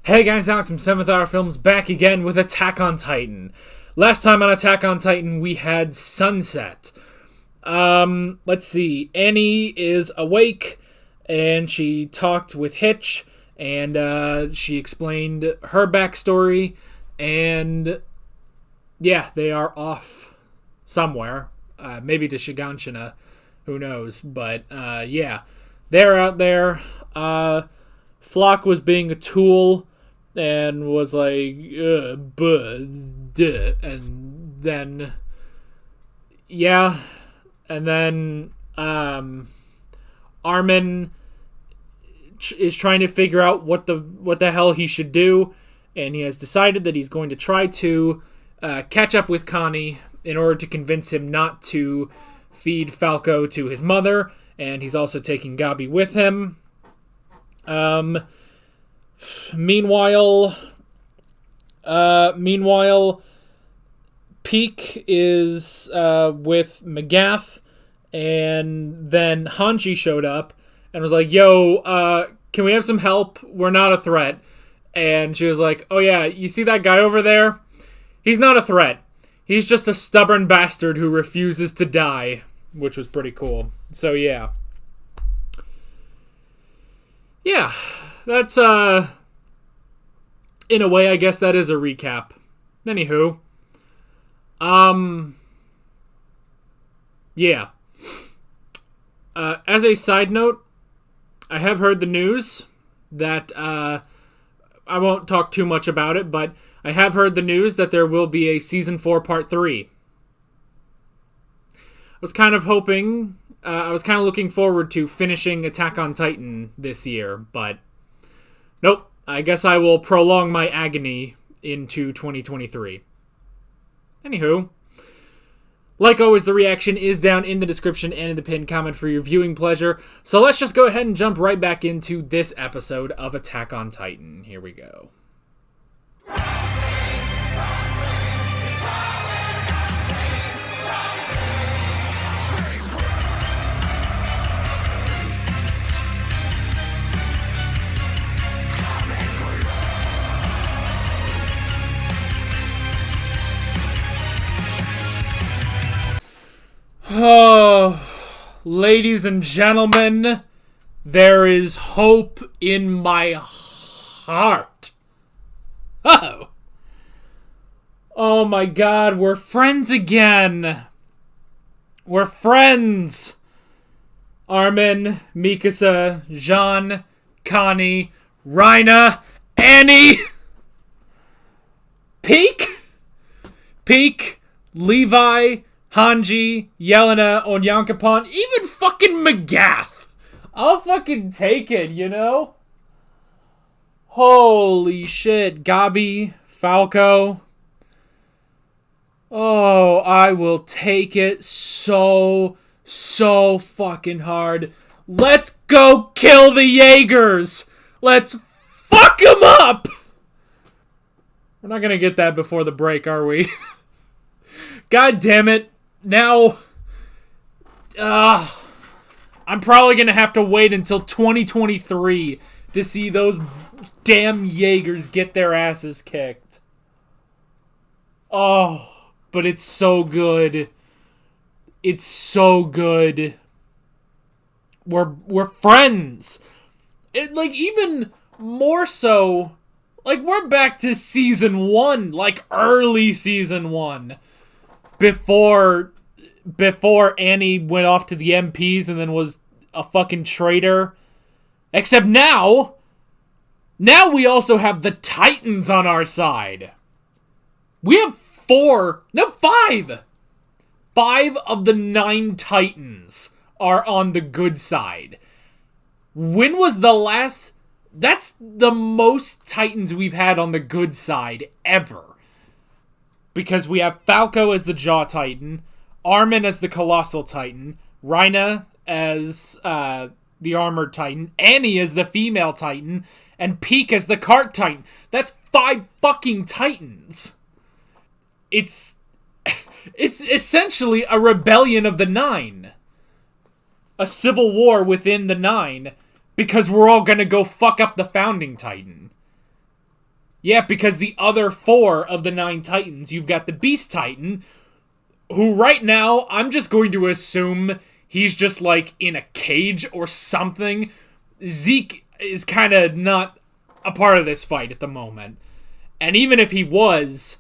Hey guys, Alex from 7th Hour Films back again with Attack on Titan. Last time on Attack on Titan we had sunset. Let's see. Annie is awake and she talked with Hitch and she explained her backstory and yeah, they are off somewhere. Maybe to Shiganshina. Who knows? But yeah, they're out there. Flock was being a tool and was like, and then, yeah, and then, Armin is trying to figure out what the hell he should do, and he has decided that he's going to try to, catch up with Connie in order to convince him not to feed Falco to his mother, and he's also taking Gabi with him. Meanwhile, Peak is with Magath, and then Hanji showed up and was like, "Yo, can we have some help? We're not a threat." And she was like, "Oh yeah, you see that guy over there? He's not a threat. He's just a stubborn bastard who refuses to die," which was pretty cool. So yeah. Yeah, that's, in a way, I guess that is a recap. Anywho. Yeah. As a side note, I have heard the news that, I won't talk too much about it, but I have heard the news that there will be a Season 4 Part 3. I was kind of hoping... I was kind of looking forward to finishing Attack on Titan this year, but nope. I guess I will prolong my agony into 2023. Anywho, like always, the reaction is down in the description and in the pinned comment for your viewing pleasure. So let's just go ahead and jump right back into this episode of Attack on Titan. Here we go. Oh, ladies and gentlemen, there is hope in my heart. Oh my god, we're friends again. We're friends. Armin, Mikasa, Jean, Connie, Reina, Annie, Peak, Levi, Hanji, Yelena, Onyon Capone, even fucking Magath. I'll fucking take it, you know? Holy shit. Gabi, Falco. Oh, I will take it so fucking hard. Let's go kill the Jaegers. Let's fuck them up. We're not gonna get that before the break, are we? God damn it. Now, I'm probably going to have to wait until 2023 to see those damn Jaegers get their asses kicked. Oh, but it's so good. It's so good. We're friends. It, like, even more so, like, we're back to Season 1, like, early Season 1. Before Annie went off to the MPs and then was a fucking traitor. Except now we also have the Titans on our side. We have 5 of the 9 Titans are on the good side. When was the last... That's the most Titans we've had on the good side ever. Because we have Falco as the Jaw Titan, Armin as the Colossal Titan, Reina as the Armored Titan, Annie as the Female Titan, and Peak as the Cart Titan. That's 5 fucking Titans. It's essentially a rebellion of the 9. A civil war within the 9, because we're all gonna go fuck up the Founding Titan. Yeah, because the other 4 of the 9 Titans, you've got the Beast Titan, who right now, I'm just going to assume he's just like in a cage or something. Zeke is kind of not a part of this fight at the moment. And even if he was,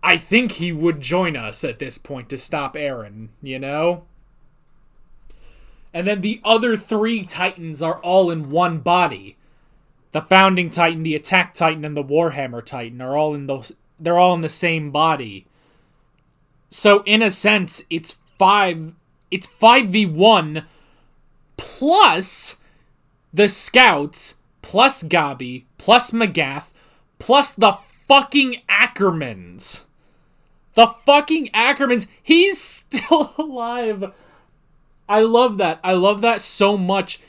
I think he would join us at this point to stop Eren, you know? And then the other 3 Titans are all in one body. The Founding Titan, the Attack Titan, and the Warhammer Titan are all in those. They're all in the same body. So in a sense, it's 5v1 plus the Scouts, plus Gabi, plus Magath, plus the fucking Ackermans. The fucking Ackermans. He's still alive. I love that. I love that so much.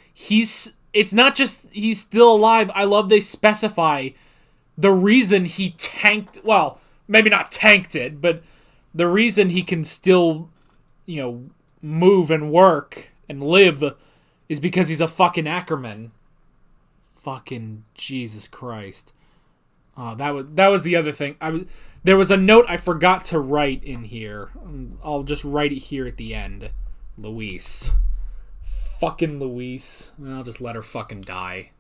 It's not just he's still alive. I love they specify the reason he tanked. Well, maybe not tanked it, but the reason he can still, move and work and live is because he's a fucking Ackerman. Fucking Jesus Christ. That was the other thing. There was a note I forgot to write in here. I'll just write it here at the end. Luis. Fucking Luis. I'll just let her fucking die.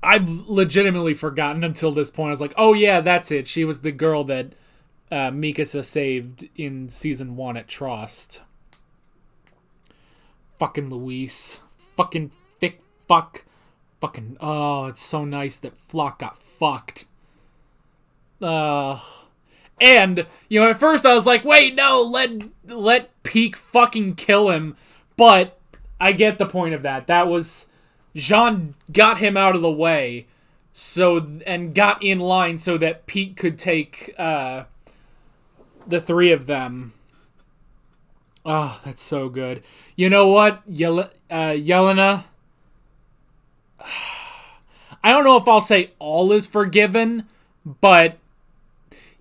I've legitimately forgotten until this point. I was like, oh yeah, that's it. She was the girl that Mikasa saved in season 1 at Trost. Fucking Luis. Fucking thick fuck. Fucking, oh, it's so nice that Flock got fucked. And, at first I was like, wait, no, let Peak fucking kill him. But I get the point of that. That was, Jean got him out of the way, and got in line so that Peak could take, the 3 of them. Oh, that's so good. You know what, Yelena? I don't know if I'll say all is forgiven, but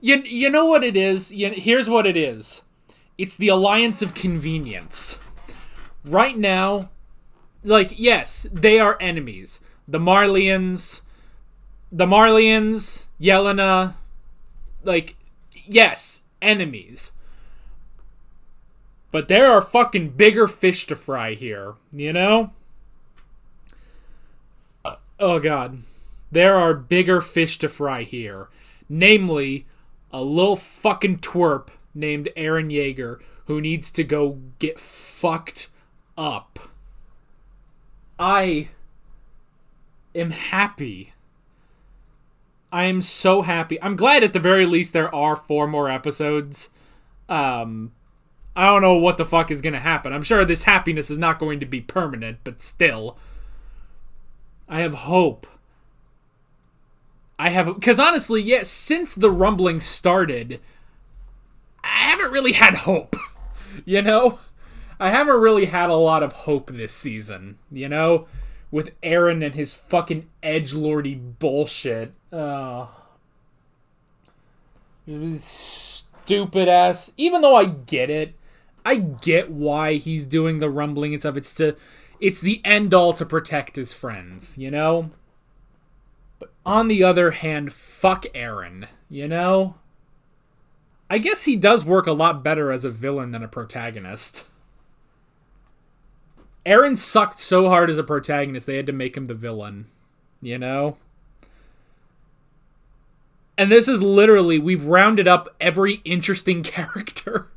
you know what it is? Here's what it is. It's the alliance of convenience. Right now, yes, they are enemies. The Marlians, Yelena, yes, enemies. But there are fucking bigger fish to fry here, Oh god. There are bigger fish to fry here. Namely, a little fucking twerp named Eren Yeager who needs to go get fucked up. I am happy. I am so happy. I'm glad at the very least there are 4 more episodes. I don't know what the fuck is going to happen. I'm sure this happiness is not going to be permanent, but still. I have hope. Because honestly, yes, since the rumbling started, I haven't really had hope. I haven't really had a lot of hope this season, with Eren and his fucking edgelordy bullshit. Stupid ass. Even though I get it, I get why he's doing the rumbling and stuff. It's the end all to protect his friends, But on the other hand, fuck Eren, I guess he does work a lot better as a villain than a protagonist. Eren sucked so hard as a protagonist, they had to make him the villain, And this is literally, we've rounded up every interesting character.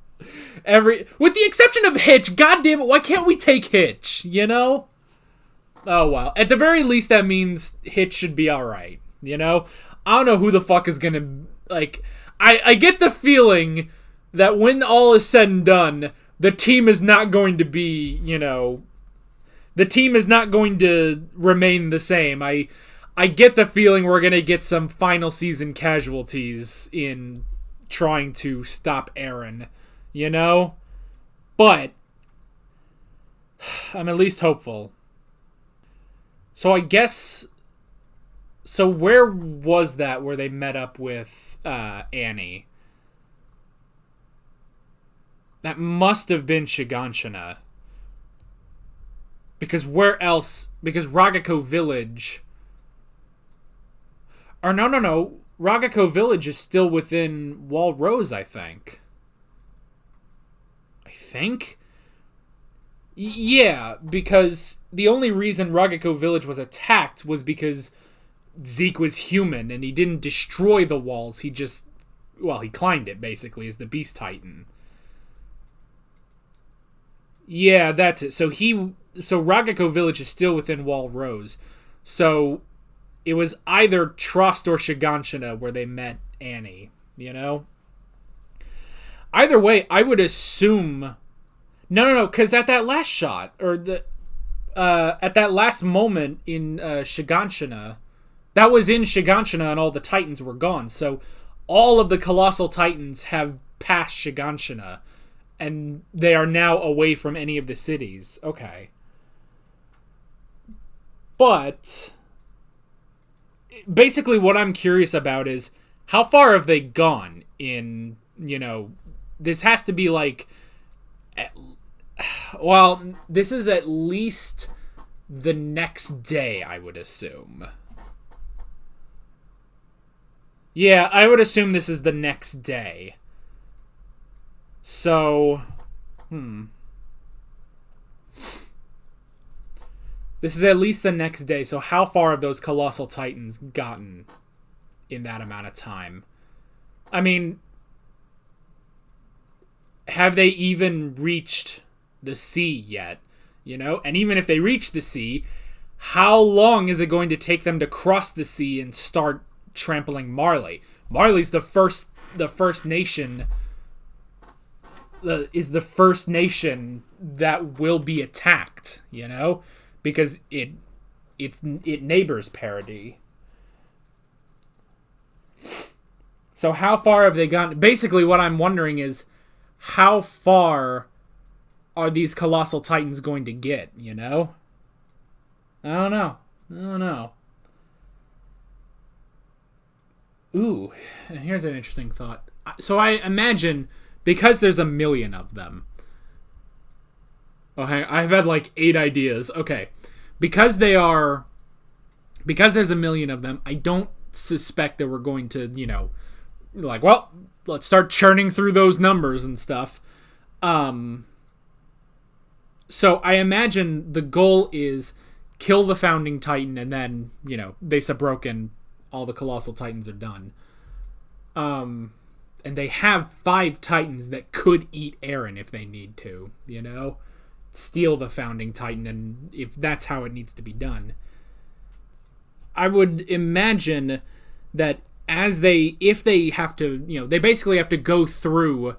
With the exception of Hitch. God damn it, why can't we take Hitch, Oh, well. At the very least, that means Hitch should be alright, I don't know who the fuck is gonna, I get the feeling that when all is said and done, the team is not going to be, the team is not going to remain the same. I get the feeling we're going to get some final season casualties in trying to stop Eren, But I'm at least hopeful. So I guess... So where was that where they met up with Annie? That must have been Shiganshina. Because where else? Because Ragako Village... Or no. Ragako Village is still within Wall Rose, I think. Yeah, because the only reason Ragako Village was attacked was because Zeke was human and he didn't destroy the walls. He just, he climbed it, basically, as the Beast Titan. Yeah, that's it. So Ragako Village is still within Wall Rose. So it was either Trust or Shiganshina where they met Annie, you know? Either way, I would assume... No, because at that last shot, or at that last moment in Shiganshina, that was in Shiganshina and all the Titans were gone. So all of the Colossal Titans have passed Shiganshina, and they are now away from any of the cities. Okay. But basically what I'm curious about is how far have they gone in, this has to be like... Well, this is at least the next day, I would assume. Yeah, I would assume this is the next day. So, This is at least the next day, so how far have those Colossal Titans gotten in that amount of time? I mean, have they even reached the sea yet, and even if they reach the sea, how long is it going to take them to cross the sea and start trampling Marley? Marley's the first nation is the first nation that will be attacked, because it neighbors Paradis. So how far have they gone? Basically what I'm wondering is how far are these Colossal Titans going to get, I don't know. Ooh, and here's an interesting thought. So I imagine, because there's 1 million of them... Oh, hang on, I've had like 8 ideas. Okay. Because there's 1 million of them, I don't suspect that we're going to, let's start churning through those numbers and stuff. So I imagine the goal is kill the Founding Titan and then, Vesa broken, all the Colossal Titans are done. And they have 5 Titans that could eat Eren if they need to, steal the Founding Titan, and if that's how it needs to be done. I would imagine that if they have to, they basically have to go through...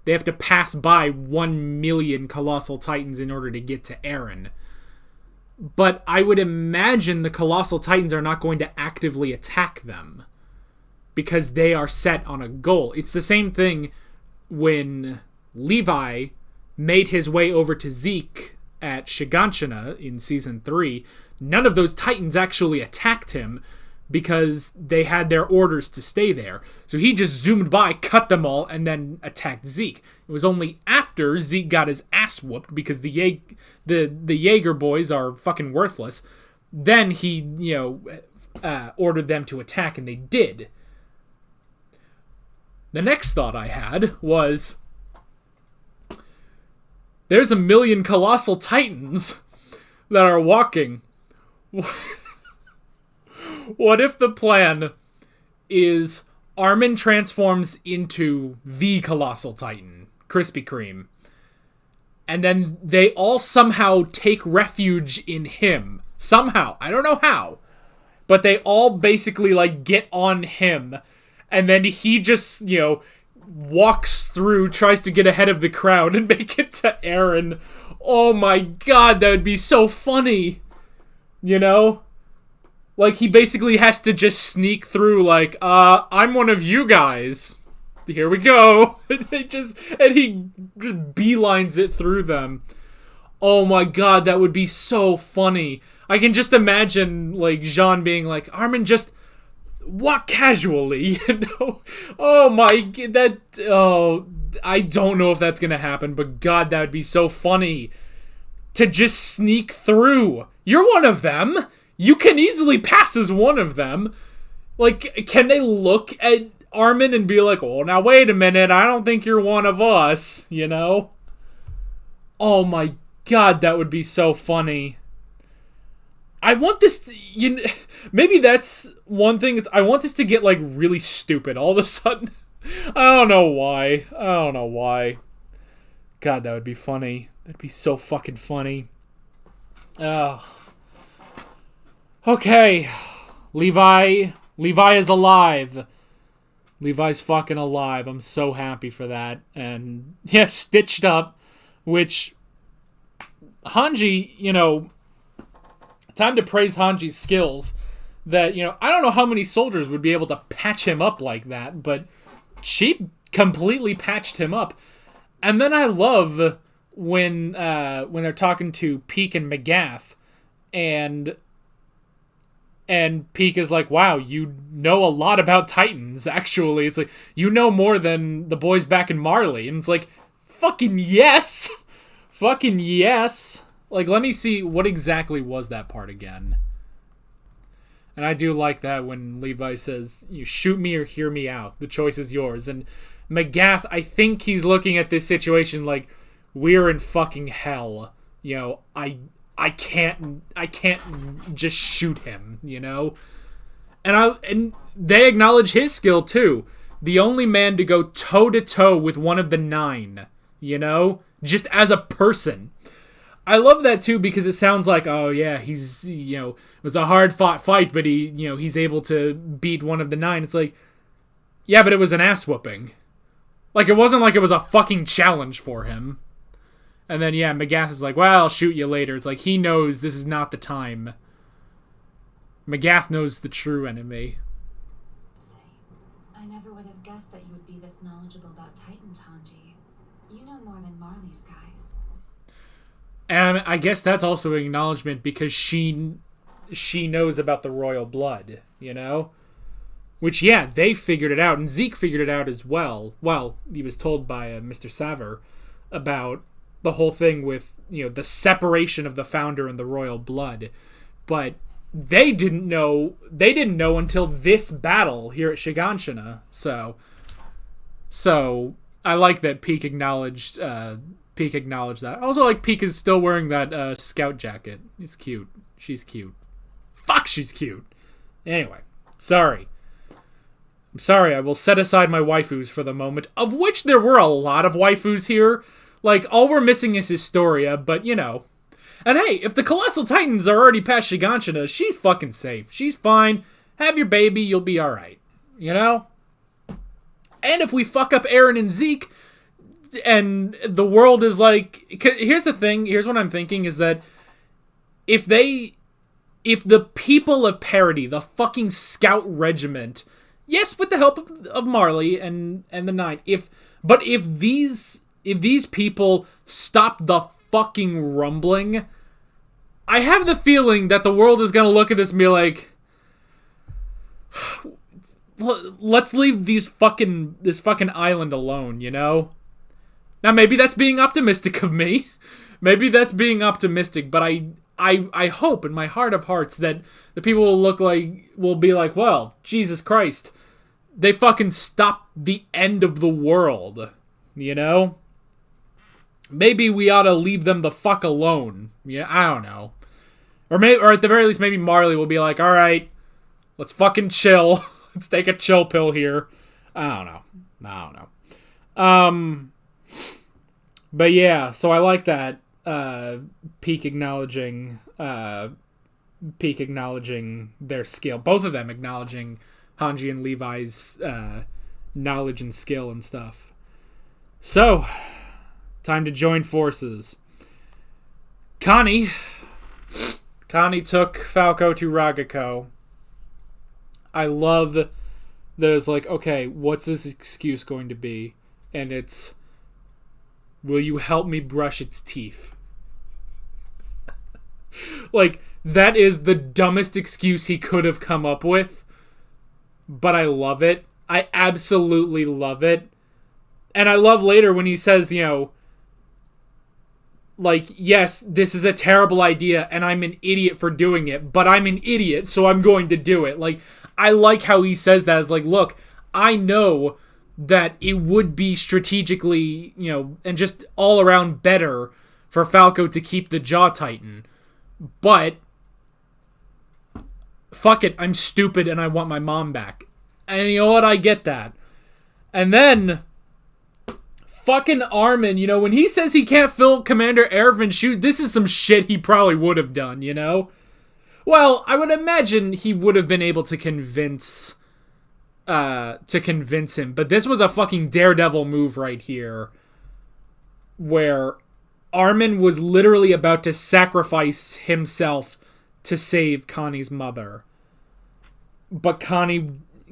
They have to pass by 1 million Colossal Titans in order to get to Eren. But I would imagine the Colossal Titans are not going to actively attack them, because they are set on a goal. It's the same thing when Levi made his way over to Zeke at Shiganshina in Season 3. None of those Titans actually attacked him, because they had their orders to stay there. So he just zoomed by, cut them all, and then attacked Zeke. It was only after Zeke got his ass whooped, because the Jaeger boys are fucking worthless, then he, ordered them to attack, and they did. The next thought I had was, there's 1 million Colossal Titans that are walking. What if the plan is Armin transforms into the Colossal Titan, Krispy Kreme, and then they all somehow take refuge in him? Somehow. I don't know how. But they all basically, get on him, and then he just, walks through, tries to get ahead of the crowd and make it to Eren. Oh my god, that would be so funny. He basically has to just sneak through, I'm one of you guys. Here we go. And he just beelines it through them. Oh my god, that would be so funny. I can just imagine, Jean being like, Armin, just walk casually, Oh my god, I don't know if that's gonna happen, but god, that would be so funny. To just sneak through. You're one of them. You can easily pass as one of them. Like, can they look at Armin and be like, oh, now wait a minute, I don't think you're one of us, you know? Oh my god, that would be so funny. I want this to, maybe that's one thing, is I want this to get, like, really stupid all of a sudden. I don't know why. God, that would be funny. That'd be so fucking funny. Ugh. Okay. Levi is alive. Levi's fucking alive. I'm so happy for that. And, yeah, stitched up. Which, Hanji, time to praise Hanji's skills. That, I don't know how many soldiers would be able to patch him up like that. But she completely patched him up. And then I love when they're talking to Peak and McGath. And Peak is like, wow, you know a lot about Titans, actually. It's like, you know more than the boys back in Marley. And it's like, fucking yes! Fucking yes! Like, let me see, what exactly was that part again? And I do like that when Levi says, you shoot me or hear me out. The choice is yours. And McGath, I think he's looking at this situation like, we're in fucking hell. I can't just shoot him, And they acknowledge his skill too. The only man to go toe to toe with one of the 9, just as a person. I love that too because it sounds like, oh yeah, he's, it was a hard fought fight, but he's able to beat one of the 9. It's like, yeah, but it was an ass whooping. Like, it wasn't like it was a fucking challenge for him. And then, yeah, McGath is like, well, I'll shoot you later. It's like, he knows this is not the time. McGath knows the true enemy. I never would have guessed that you would be this knowledgeable about Titans, Hanji. You know more than Marley's guys. And I guess that's also an acknowledgement because she knows about the royal blood, Which, yeah, they figured it out. And Zeke figured it out as well. Well, he was told by Mr. Saver about the whole thing with, the separation of the founder and the royal blood. But they didn't know until this battle here at Shiganshina. So I like that Peak acknowledged that. I also like Peak is still wearing that scout jacket. It's cute. She's cute. Fuck, she's cute. Anyway, sorry. I'm sorry, I will set aside my waifus for the moment, of which there were a lot of waifus here. Like, all we're missing is Historia, but, And hey, if the Colossal Titans are already past Shiganshina, she's fucking safe. She's fine. Have your baby, you'll be alright. And if we fuck up Eren and Zeke, and the world is like... Here's the thing, here's what I'm thinking, is that if the people of Parity, the fucking Scout Regiment... Yes, with the help of Marley and the 9, if these people stop the fucking rumbling, I have the feeling that the world is gonna look at this and be like, let's leave this fucking island alone, Now maybe that's being optimistic of me. Maybe that's being optimistic, but I hope in my heart of hearts that the people will be like, well, Jesus Christ, they fucking stopped the end of the world, Maybe we ought to leave them the fuck alone. I don't know. Or at the very least, maybe Marley will be like, all right, let's fucking chill. Let's take a chill pill here. I don't know. But yeah, so I like that. Peak acknowledging their skill. Both of them acknowledging Hanji and Levi's knowledge and skill and stuff. So, time to join forces. Connie took Falco to Ragako. I love that it's like, okay, what's this excuse going to be? And it's, will you help me brush its teeth? Like, that is the dumbest excuse he could have come up with. But I love it. I absolutely love it. And I love later when he says, like, yes, this is a terrible idea and I'm an idiot for doing it, but I'm an idiot, so I'm going to do it. Like, I like how he says that. It's like, look, I know that it would be strategically, and just all around better for Falco to keep the Jaw Titan. But fuck it, I'm stupid and I want my mom back. And you know what? I get that. And then fucking Armin, when he says he can't fill Commander Ervin's shoes, this is some shit he probably would have done, Well, I would imagine he would have been able to convince him, but this was a fucking daredevil move right here, where Armin was literally about to sacrifice himself to save Connie's mother, but Connie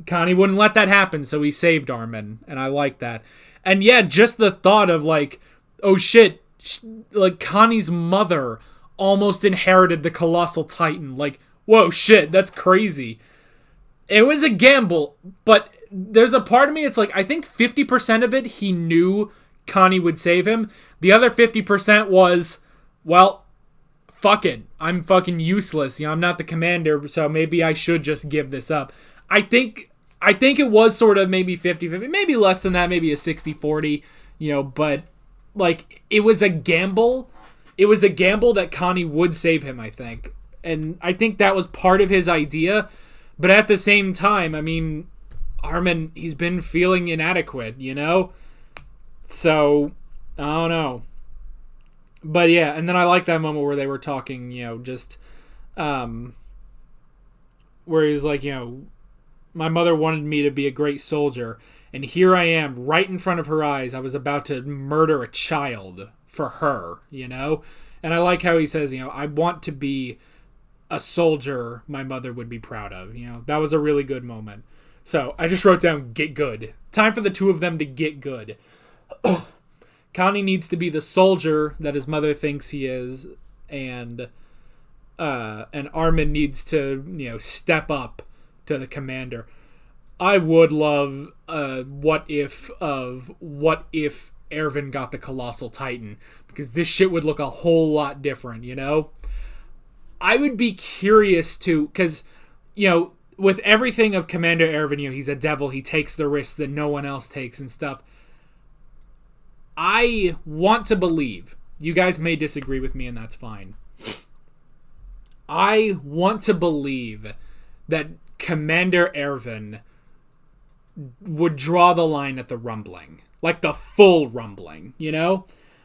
wouldn't let that happen, so he saved Armin, and I like that. And yeah, just the thought of like, oh shit, like Connie's mother almost inherited the Colossal Titan. Like, whoa, shit, that's crazy. It was a gamble, but there's a part of me, it's like, I think 50% of it, he knew Connie would save him. The other 50% was, well, fuck it. I'm fucking useless. I'm not the commander, so maybe I should just give this up. I think it was sort of maybe 50-50, maybe less than that, maybe a 60-40, but like, it was a gamble. It was a gamble that Connie would save him, I think. And I think that was part of his idea. But at the same time, I mean, Armin, he's been feeling inadequate, So, I don't know. But yeah, and then I like that moment where they were talking, just, where he's like, my mother wanted me to be a great soldier, and here I am, right in front of her eyes. I was about to murder a child for her, And I like how he says, I want to be a soldier my mother would be proud of. That was a really good moment. So I just wrote down, get good. Time for the two of them to get good. Connie needs to be the soldier that his mother thinks he is, and Armin needs to, step up to the commander. I would love what if Erwin got the Colossal Titan, because this shit would look a whole lot different, I would be curious to, because, with everything of Commander Erwin, he's a devil, he takes the risks that no one else takes and stuff. I want to believe, you guys may disagree with me and that's fine. I want to believe that Commander Erwin would draw the line at the rumbling. Like the full rumbling,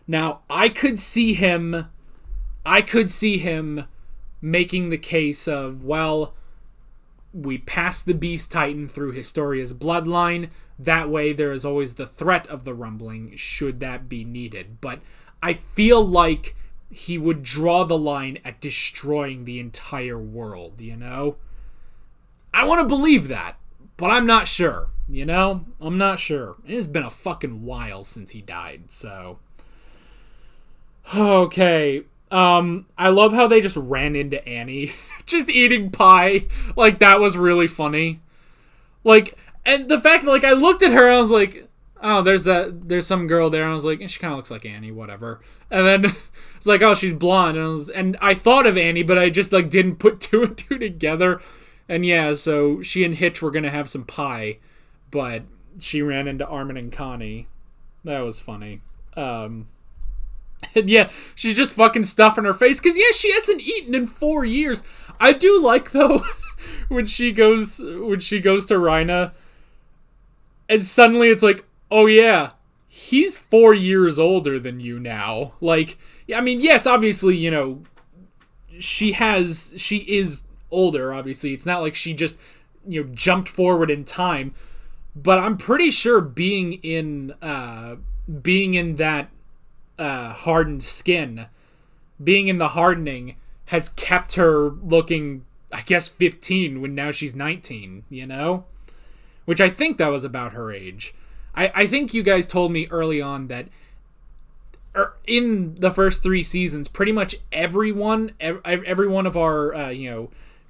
Now, I could see him making the case of, well, we pass the Beast Titan through Historia's bloodline. That way there is always the threat of the rumbling, should that be needed. But I feel like he would draw the line at destroying the entire world, I want to believe that, but I'm not sure, I'm not sure. It has been a fucking while since he died, so. Okay. I love how they just ran into Annie, just eating pie. Like, that was really funny. Like, and the fact that, like, I looked at her and I was like, oh, there's some girl there. And I was like, she kind of looks like Annie, whatever. And then it's like, oh, she's blonde. And I thought of Annie, but I just, like, didn't put two and two together. And yeah, so she and Hitch were going to have some pie, but she ran into Armin and Connie. That was funny. And yeah, she's just fucking stuffing her face, because yeah, she hasn't eaten in 4 years. I do like, though, when she goes to Rhina, and suddenly it's like, oh yeah, he's 4 years older than you now. Like, I mean, yes, obviously, she is older, obviously. It's not like she just, jumped forward in time, but I'm pretty sure being in that hardened skin, being in the hardening, has kept her looking, I guess, 15 when now she's 19, Which I think that was about her age. I think you guys told me early on that in the first 3 seasons, pretty much every one of our,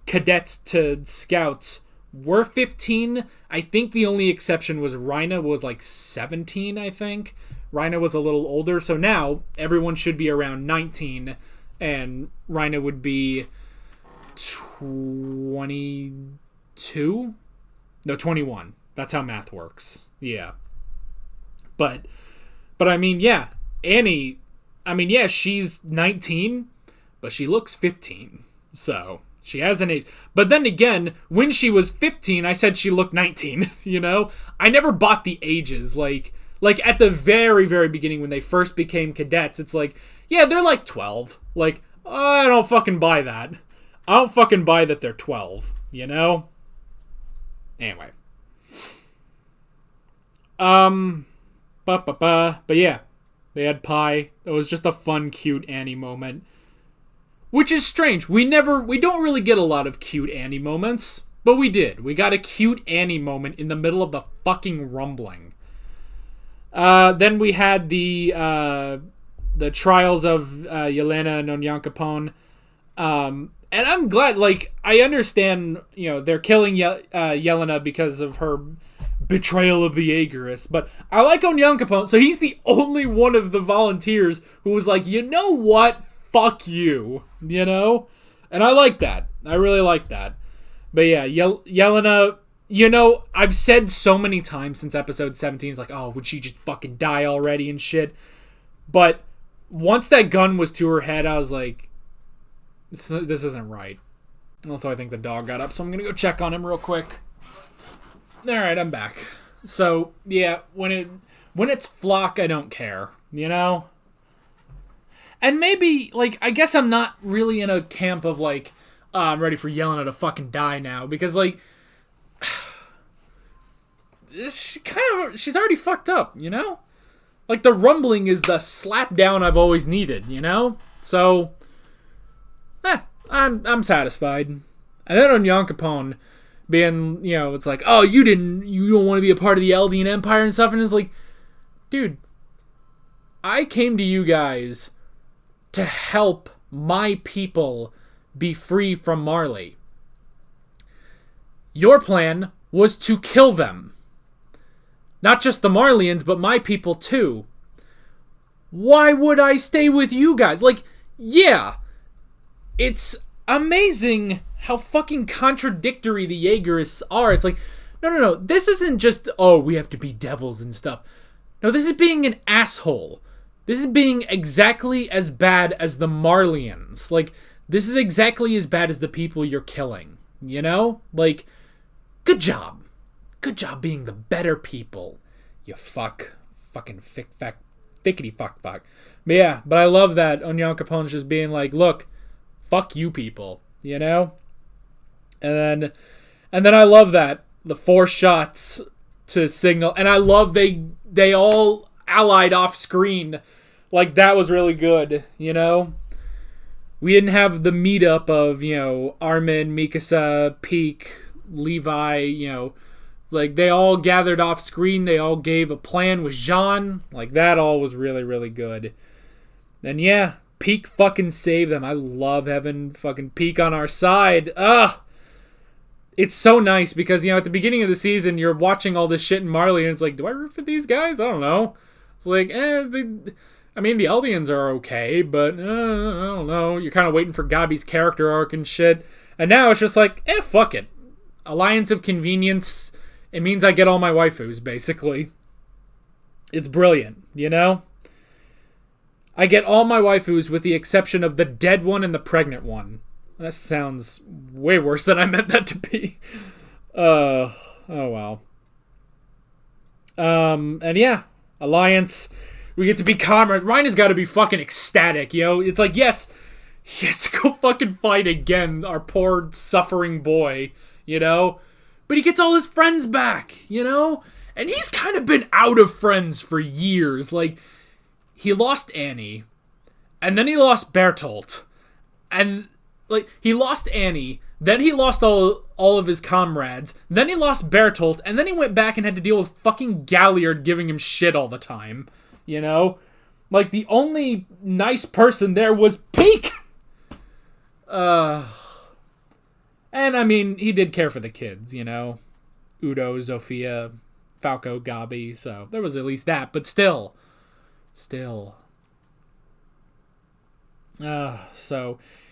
cadets to scouts were 15. I think the only exception was Rhina was like 17, I think. Rhina was a little older, so now everyone should be around 19, and Rhina would be 22, 22? No, 21. That's how math works. Yeah. But I mean, yeah, Annie, I mean, yeah, she's 19, but she looks 15. So, she hasn't aged. But then again, when she was 15, I said she looked 19, you know? I never bought the ages. Like at the very, very beginning when they first became cadets, it's like, yeah, they're like 12. Like, I don't fucking buy that. I don't fucking buy that they're 12, you know? Anyway. But yeah, they had pie. It was just a fun, cute Annie moment. Which is strange. We don't really get a lot of cute Annie moments, but we did. We got a cute Annie moment in the middle of the fucking rumbling. Then we had the trials of Yelena and Onyon Capone. And I'm glad, like, I understand, you know, they're killing Yelena because of her betrayal of the Aegirus, but I like Onyon Capone, so he's the only one of the volunteers who was like, you know what? Fuck you. You know? And I like that. I really like that. But yeah, Yelena, you know, I've said so many times since episode 17, it's like, oh, would she just fucking die already and shit? But once that gun was to her head, I was like, this isn't right. Also, I think the dog got up, so I'm gonna go check on him real quick. Alright, I'm back. So, yeah, when it's Flock, I don't care, you know? And maybe, like, I guess I'm not really in a camp of, like, I'm ready for Yelena to fucking die now, because, like, she's already fucked up, you know? Like, the rumbling is the slap down I've always needed, you know? So, I'm satisfied. And then Onyon Capone being, you know, it's like, oh, you don't want to be a part of the Eldian Empire and stuff, and it's like, dude, I came to you guys to help my people be free from Marley. Your plan was to kill them. Not just the Marleyans, but my people too. Why would I stay with you guys? Like, yeah, it's amazing how fucking contradictory the Jaegerists are. It's like, no. This isn't just, oh, we have to be devils and stuff. No, this is being an asshole. This is being exactly as bad as the Marleyans. Like, this is exactly as bad as the people you're killing. You know? Like, good job. Good job being the better people. You fuck. Fucking fickety fuck. But yeah, but I love that Onyon Capone's just being like, look, fuck you people. You know? And then I love that. The 4 shots to signal. And I love they all allied off screen. Like, that was really good, you know? We didn't have the meetup of, you know, Armin, Mikasa, Peak, Levi, you know. Like, they all gathered off screen. They all gave a plan with Jean. Like, that all was really, really good. And yeah, Peak fucking saved them. I love having fucking Peak on our side. Ugh! It's so nice because, you know, at the beginning of the season, you're watching all this shit in Marley, and it's like, do I root for these guys? I don't know. It's like, I mean, the Eldians are okay, but I don't know. You're kind of waiting for Gabi's character arc and shit. And now it's just like, fuck it. Alliance of Convenience. It means I get all my waifus, basically. It's brilliant, you know? I get all my waifus with the exception of the dead one and the pregnant one. That sounds way worse than I meant that to be. Oh well. And yeah, Alliance. We get to be comrades. Ryan has got to be fucking ecstatic, you know? It's like, yes, he has to go fucking fight again, our poor suffering boy, you know? But he gets all his friends back, you know? And he's kind of been out of friends for years. Like, he lost Annie, and then he lost Bertolt, and, like, he lost Annie, then he lost all of his comrades, then he lost Bertolt, and then he went back and had to deal with fucking Galliard giving him shit all the time. You know? Like, the only nice person there was Peak! And, I mean, he did care for the kids, you know? Udo, Zofia, Falco, Gabi, so there was at least that, but still. So,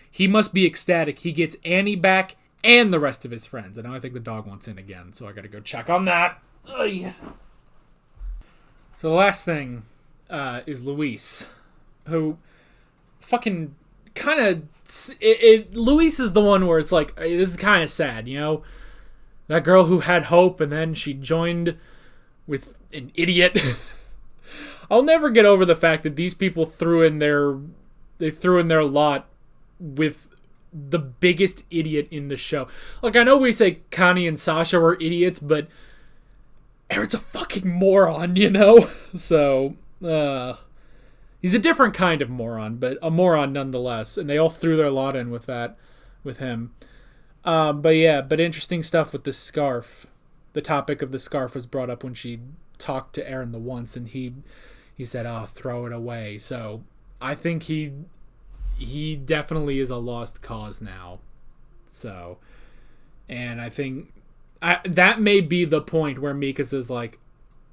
he must be ecstatic. He gets Annie back and the rest of his friends. And now I think the dog wants in again, so I gotta go check on that. Ugh. So the last thing is Luis, who fucking kind of... Luis is the one where it's like, this is kind of sad, you know? That girl who had hope, and then she joined with an idiot. I'll never get over the fact that these people threw in their lot with the biggest idiot in the show. Like, I know we say Connie and Sasha were idiots, but Aaron's a fucking moron, you know? So, he's a different kind of moron, but a moron nonetheless. And they all threw their lot in with him. But interesting stuff with the scarf. The topic of the scarf was brought up when she talked to Aaron the once, and he said, "Oh, throw it away." So I think he definitely is a lost cause now. So, and I think that may be the point where Mika's is like,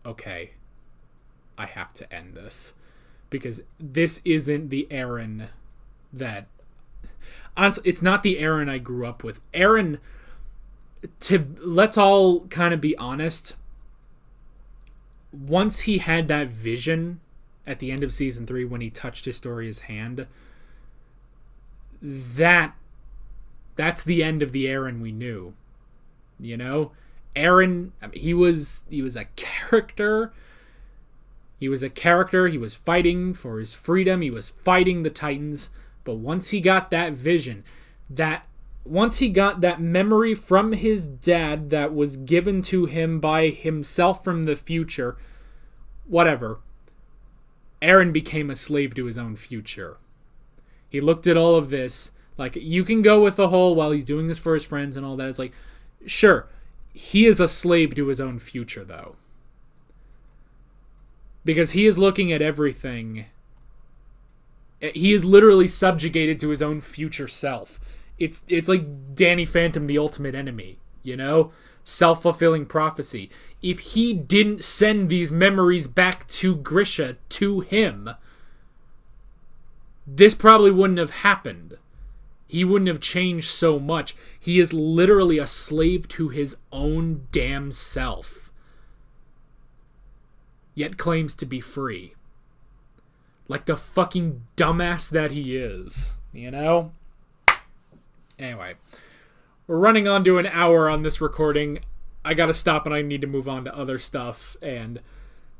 okay, I have to end this, because this isn't the Aaron that... Honestly, it's not the Aaron I grew up with. Aaron, let's all kind of be honest, once he had that vision at the end of season 3 when he touched Historia's hand, that's the end of the Aaron we knew. You know? Aaron, I mean, he was a character. He was a character. He was fighting for his freedom. He was fighting the Titans. But once he got that vision, once he got that memory from his dad that was given to him by himself from the future, whatever, Aaron became a slave to his own future. He looked at all of this, like, you can go with the whole, well, he's doing this for his friends and all that. It's like, sure, he is a slave to his own future, though. Because he is looking at everything. He is literally subjugated to his own future self. It's like Danny Phantom, the ultimate enemy, you know? Self-fulfilling prophecy. If he didn't send these memories back to Grisha, to him, this probably wouldn't have happened. He wouldn't have changed so much. He is literally a slave to his own damn self, yet claims to be free. Like the fucking dumbass that he is, you know? Anyway, we're running on to an hour on this recording. I gotta stop and I need to move on to other stuff, and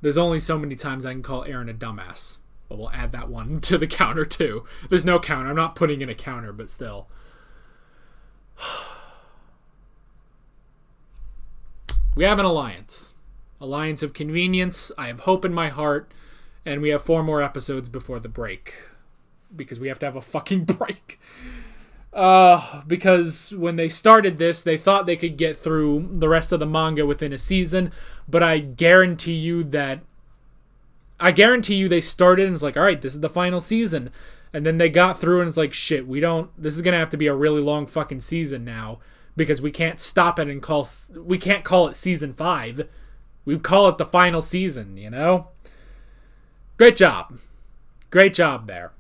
there's only so many times I can call Aaron a dumbass. But we'll add that one to the counter too. There's no counter. I'm not putting in a counter, but still. We have an alliance. Alliance of convenience. I have hope in my heart. And we have 4 more episodes before the break. Because we have to have a fucking break. Because when they started this, they thought they could get through the rest of the manga within a season. But I guarantee you they started and it's like, alright, this is the final season. And then they got through and it's like, shit, this is going to have to be a really long fucking season now. Because we can't stop it and we can't call it season 5. We call it the final season, you know? Great job. Great job there.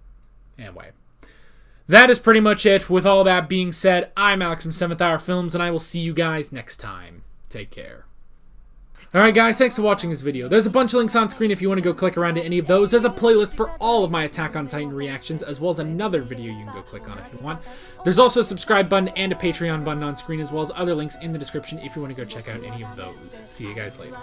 Anyway. That is pretty much it. With all that being said, I'm Alex from 7th Hour Films, and I will see you guys next time. Take care. Alright guys, thanks for watching this video. There's a bunch of links on screen if you want to go click around to any of those. There's a playlist for all of my Attack on Titan reactions, as well as another video you can go click on if you want. There's also a subscribe button and a Patreon button on screen, as well as other links in the description if you want to go check out any of those. See you guys later.